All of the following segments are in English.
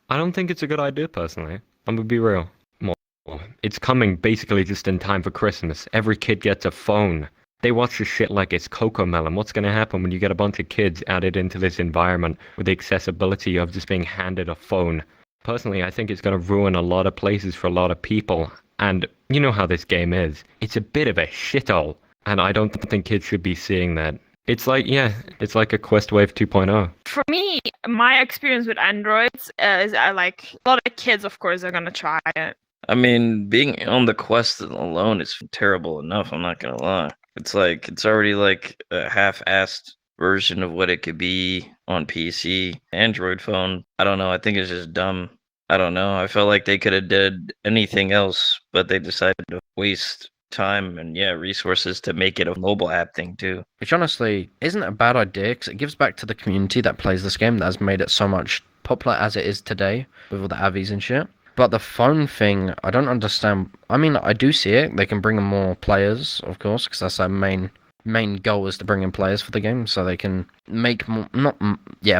I don't think it's a good idea personally. I'm gonna be real. Well, it's coming basically just in time for Christmas. Every kid gets a phone. They watch this shit like it's Cocomelon. What's gonna happen when you get a bunch of kids added into this environment with the accessibility of just being handed a phone? Personally, I think it's gonna ruin a lot of places for a lot of people. And you know how this game is. It's a bit of a shithole. And I don't think kids should be seeing that. It's like, yeah, it's like a Quest Wave 2.0. For me, my experience with Androids is I like a lot of kids, of course, are gonna try it. I mean, being on the Quest alone is terrible enough. I'm not gonna lie. It's like it's already like a half-assed version of what it could be on PC. Android phone, I don't know. I think it's just dumb. I don't know. I felt like they could have did anything else, but they decided to waste time and resources to make it a mobile app thing too. Which honestly isn't a bad idea because it gives back to the community that plays this game that has made it so much popular as it is today with all the avies and shit. But the phone thing, I don't understand. I mean, I do see it. They can bring in more players, of course, because that's their main goal is to bring in players for the game so they can make more,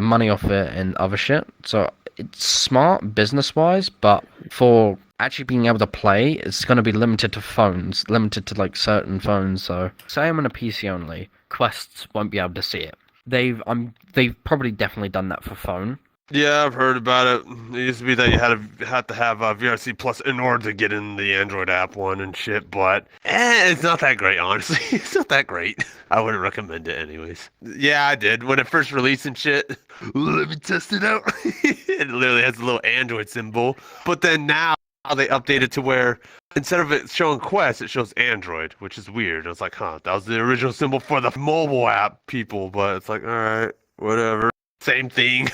money off it and other shit. So it's smart business-wise, but for actually being able to play, it's going to be limited to phones, limited to like certain phones. So say I'm on a PC only, Quests won't be able to see it. They've probably definitely done that for phone. Yeah, I've heard about it. It used to be that you had to have VRC Plus in order to get in the Android app one and shit, but it's not that great, honestly. It's not that great. I wouldn't recommend it anyways. Yeah, I did. When it first released and shit, let me test it out. It literally has a little Android symbol. But then now they updated to where instead of it showing Quest, it shows Android, which is weird. I was like, huh, that was the original symbol for the mobile app people, but it's like, all right, whatever. Same thing.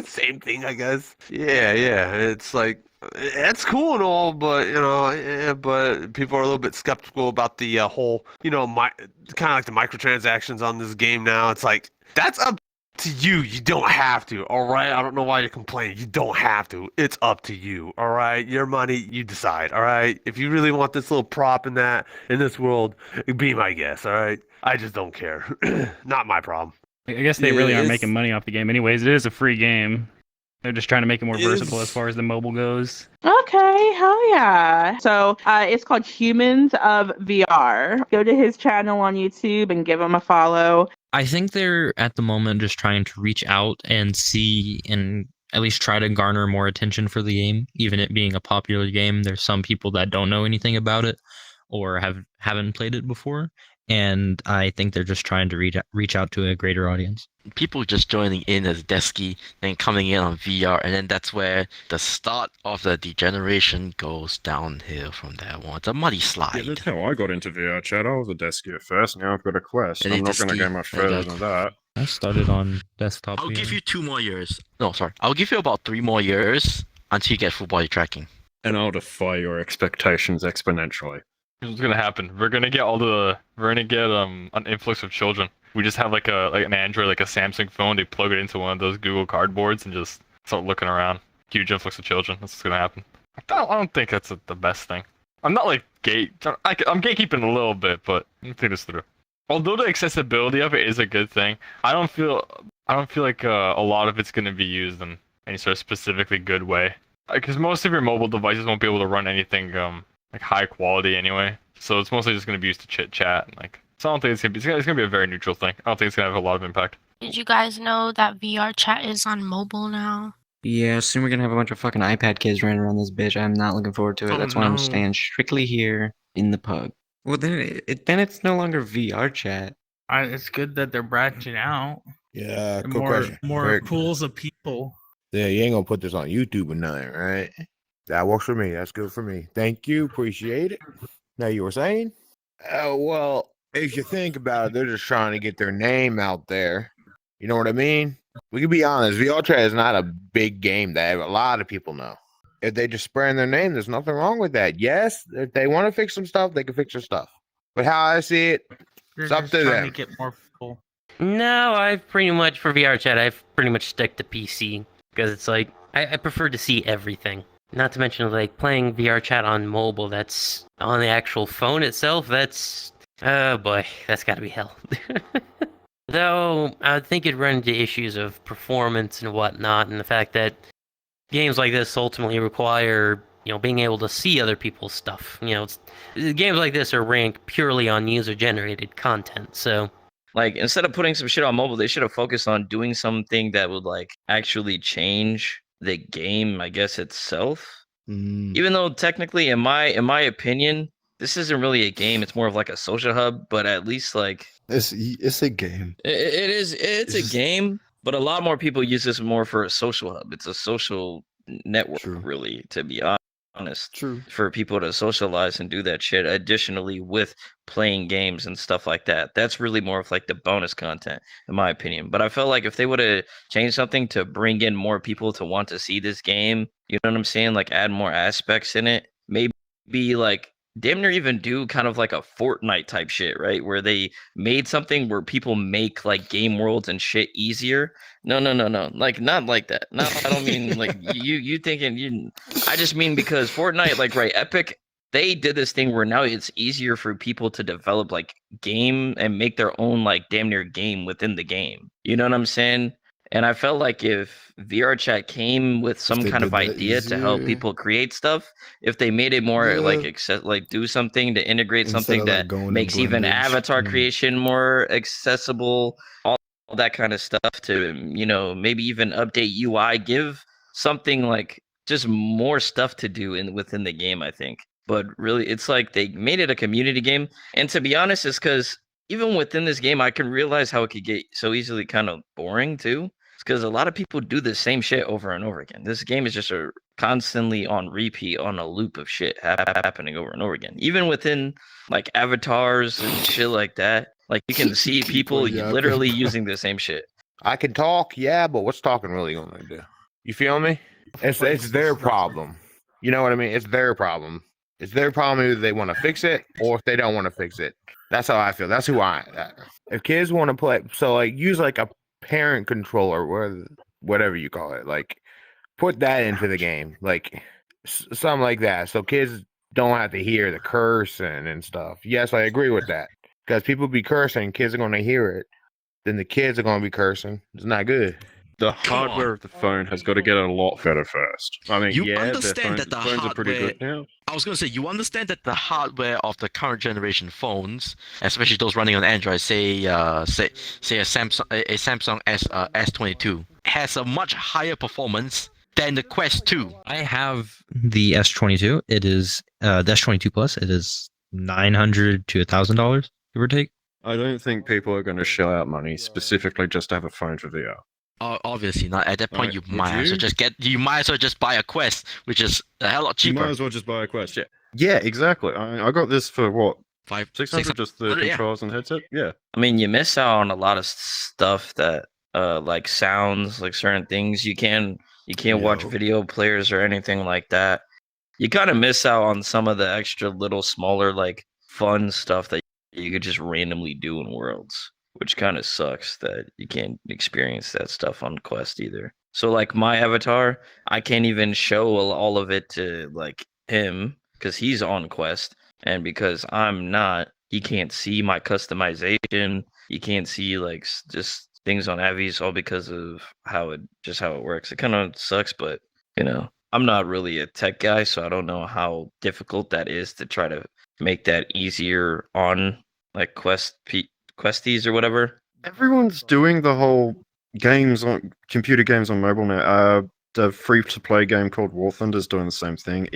Same thing, I guess. Yeah. It's like, it's cool and all, but, but people are a little bit skeptical about the whole, kind of like the microtransactions on this game now. It's like, that's up to you. You don't have to, all right? I don't know why you're complaining. You don't have to. It's up to you, all right? Your money, you decide, all right? If you really want this little prop in this world, be my guest, all right? I just don't care. Not my problem. I guess they really aren't making money off the game anyways. It is a free game. They're just trying to make it more versatile as far as the mobile goes. Okay, hell yeah. So it's called Humans of VR. Go to his channel on YouTube and give him a follow. I think they're at the moment just trying to reach out and see and at least try to garner more attention for the game. Even it being a popular game, there's some people that don't know anything about it or haven't played it before. And I think they're just trying to reach out to a greater audience. People just joining in as desky, then coming in on VR, and then that's where the start of the degeneration goes downhill from there on. It's a muddy slide. Yeah, that's how I got into VR chat. I was a desky at first, now I've got a Quest. I'm not going to go much further than that. I started on desktop. I'll give you 2 more years. No, sorry. I'll give you about 3 more years until you get full body tracking. And I'll defy your expectations exponentially. Here's what's gonna happen. We're gonna get an influx of children. We just have like an Android, like a Samsung phone. They plug it into one of those Google Cardboards and just start looking around. Huge influx of children. That's what's gonna happen. I don't think that's the best thing. I'm not like I'm gatekeeping a little bit, but let me think this through. Although the accessibility of it is a good thing, I don't feel like a lot of it's gonna be used in any sort of specifically good way. Because most of your mobile devices won't be able to run anything like high quality anyway, so it's mostly just going to be used to chit chat. So I don't think it's going to be a very neutral thing. I don't think it's going to have a lot of impact. Did you guys know that VR chat is on mobile now? Yeah, soon we're gonna have a bunch of fucking iPad kids running around this bitch. I'm not looking forward to it. That's why I'm staying strictly here in the pub. Well, then it's no longer VR chat. It's good that they're branching out. Yeah, cool question. More pools of people. Yeah, you ain't gonna put this on YouTube or nothing, right? That works for me. That's good for me. Thank you. Appreciate it. Now, you were saying? Well, if you think about it, they're just trying to get their name out there. You know what I mean? We can be honest. VRCHAT is not a big game that a lot of people know. If they just spreading their name, there's nothing wrong with that. Yes, if they want to fix some stuff, they can fix their stuff. But how I see it, it's up to them. To get more people. No, I've pretty much, for VRChat, I've pretty much stuck to PC. Because it's like, I prefer to see everything. Not to mention, like, playing VRChat on mobile, that's on the actual phone itself, that's, oh boy, that's gotta be hell. Though, I would think it'd run into issues of performance and whatnot, and the fact that games like this ultimately require, being able to see other people's stuff. Games like this are ranked purely on user-generated content, so... Like, instead of putting some shit on mobile, they should have focused on doing something that would, like, actually change the game, I guess, itself. Even though, technically, in my opinion, this isn't really a game. It's more of, like, a social hub, but at least, like... It's a game. It's a game, but a lot more people use this more for a social hub. It's a social network, really, to be honest. True. For people to socialize and do that shit. Additionally, with playing games and stuff like that, that's really more of like the bonus content, in my opinion. But I felt like if they would have changed something to bring in more people to want to see this game, you know what I'm saying? Like add more aspects in it, maybe like damn near even do kind of like a Fortnite type shit, right? Where they made something where people make like game worlds and shit easier. No. Like not like that. No, I don't mean like you thinking I just mean because Fortnite, like right, Epic, they did this thing where now it's easier for people to develop like game and make their own like damn near game within the game. You know what I'm saying? And I felt like if VRChat came with some kind of idea to help people create stuff, if they made it more like do something to integrate something that makes even avatar creation more accessible, all that kind of stuff to, maybe even update UI, give something like just more stuff to do within the game, I think. But really, it's like they made it a community game. And to be honest, it's because even within this game, I can realize how it could get so easily kind of boring too. Because a lot of people do the same shit over and over again. This game is just constantly on repeat, on a loop of shit happening over and over again. Even within like avatars and shit like that, like you can see people literally using the same shit. I can talk, yeah, but what's talking really gonna do? You feel me? It's their problem. You know what I mean? It's their problem. It's their problem if they want to fix it or if they don't want to fix it. That's how I feel. That's who I am. If kids want to play, so like use like a parent controller, or whatever you call it, like put that into the game, like something like that, so kids don't have to hear the cursing and stuff. Yes, I agree with that, because people be cursing, kids are going to hear it, then the kids are going to be cursing. It's not good. The hardware of the phone has got to get a lot better first. I mean, you understand that the phones are pretty good now. I was going to say, you understand that the hardware of the current generation phones, especially those running on Android, say a Samsung S22, has a much higher performance than the Quest 2. I have the S22. It is the S22 Plus. It is $900 to $1,000, give or take. I don't think people are going to shell out money specifically just to have a phone for VR. Obviously not. At that point, you might as well just buy a Quest, which is a hell lot cheaper. You might as well just buy a Quest. Yeah, exactly. I got this for what, 600, just the controls and headset. Yeah. I mean, you miss out on a lot of stuff that, like sounds, like certain things you can't watch video players or anything like that. You kind of miss out on some of the extra little smaller like fun stuff that you could just randomly do in Worlds. Which kind of sucks that you can't experience that stuff on Quest either. So like my avatar, I can't even show all of it to like him because he's on Quest, and because I'm not, he can't see my customization. He can't see like just things on Avi's, all because of how it works. It kind of sucks, but I'm not really a tech guy, so I don't know how difficult that is to try to make that easier on like Questies or whatever. Everyone's doing the whole computer games on mobile now. The free-to-play game called War Thunder is doing the same thing.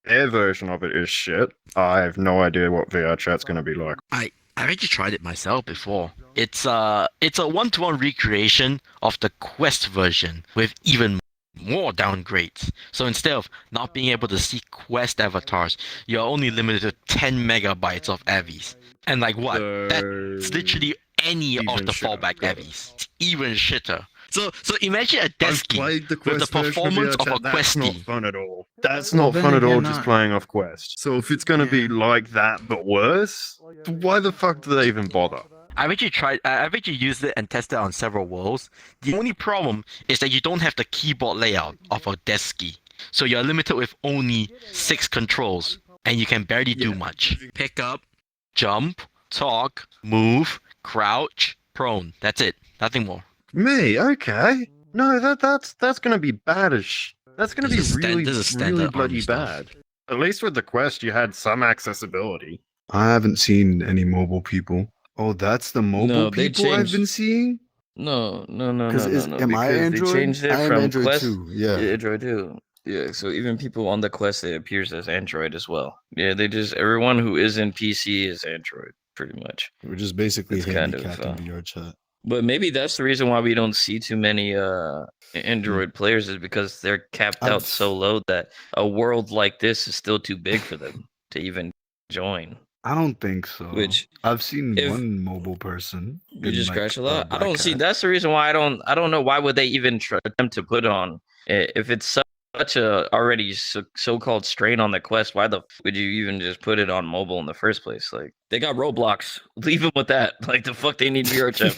Their version of it is shit. I have no idea what VRChat's going to be like. I've actually tried it myself before. It's a one-to-one recreation of the Quest version with even more downgrades. So instead of not being able to see Quest avatars, you're only limited to 10 megabytes of Avis. And like what? That's literally any of the fallback Avis. It's even shitter. So imagine a Desky with the performance of a Questie. That's not fun at all. That's not fun at all, just playing off Quest. So if it's going to be like that but worse, why the fuck do they even bother? I've actually used it and tested it on several worlds. The only problem is that you don't have the keyboard layout of a Desky. So you're limited with only 6 controls, and you can barely do much. Pick up, jump, talk, move, crouch, prone. That's it. Nothing more. Me? Okay. No, that's going to be bad as That's gonna be There's a really, there's a really standard bloody army stuff. bad. At least with the Quest, you had some accessibility. I haven't seen any mobile people. Oh, that's the mobile No, they people I've been changed. seeing? No, no, no, Because no, no, no. am I Because they Android? changed it I am from Android Quest. too, yeah. Android too. Yeah, so even people on the Quest, it appears as Android as well. Yeah, they just everyone who isn't PC is Android, pretty much. We're just basically It's kind of. handicapped in VR chat. But maybe that's the reason why we don't see too many Android players is because they're capped out so low that a world like this is still too big for them to even join. I don't think so. Which I've seen if- one mobile person. You in, just like, crash a lot. I Black don't see. Hat. That's the reason why I don't know why would they even attempt to put on if it's such a already so-called strain on the Quest. Why the would you even just put it on mobile in the first place? Like they got Roblox. Leave them with that. Like the fuck they need VRChat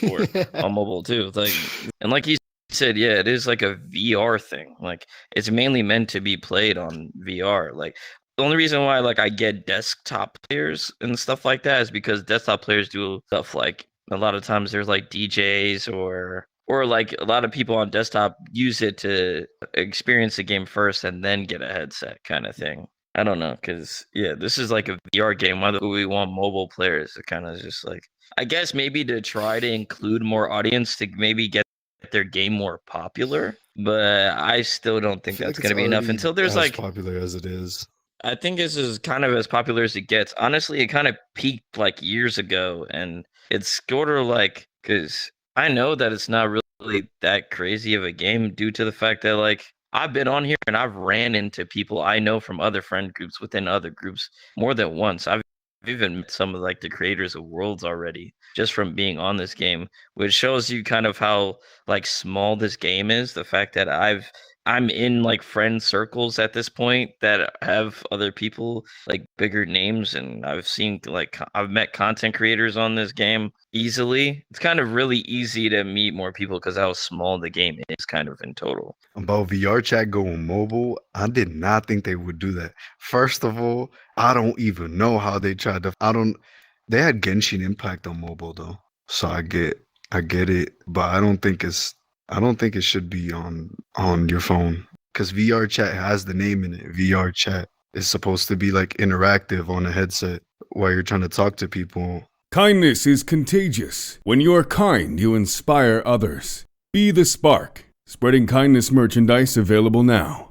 for on mobile too. Like and like he said, yeah, it is like a VR thing. Like it's mainly meant to be played on VR. Like the only reason why like I get desktop players and stuff like that is because desktop players do stuff like a lot of times there's like DJs or like a lot of people on desktop use it to experience the game first and then get a headset kind of thing. I don't know, because yeah, this is like a VR game. Why do we want mobile players? It kind of just like I guess maybe to try to include more audience to maybe get their game more popular, but I still don't think that's going to be enough until there's like popular as it is. I think this is kind of as popular as it gets. Honestly, it kind of peaked like years ago, and it's sort of like because I know that it's not really that crazy of a game due to the fact that like I've been on here and I've ran into people I know from other friend groups within other groups more than once. I've even met some of like the creators of worlds already just from being on this game, which shows you kind of how like small this game is. The fact that I'm in like friend circles at this point that have other people like bigger names, and I've seen like I've met content creators on this game easily. It's kind of really easy to meet more people because how small the game is kind of in total. About VR chat going mobile, I did not think they would do that. First of all, I don't even know how they tried to. They had Genshin Impact on mobile though, so I get it, but I don't think it should be on your phone because VR chat has the name in it. VR chat is supposed to be like interactive on a headset while you're trying to talk to people. Kindness is contagious. When you are kind, you inspire others. Be the spark. Spreading kindness merchandise available now.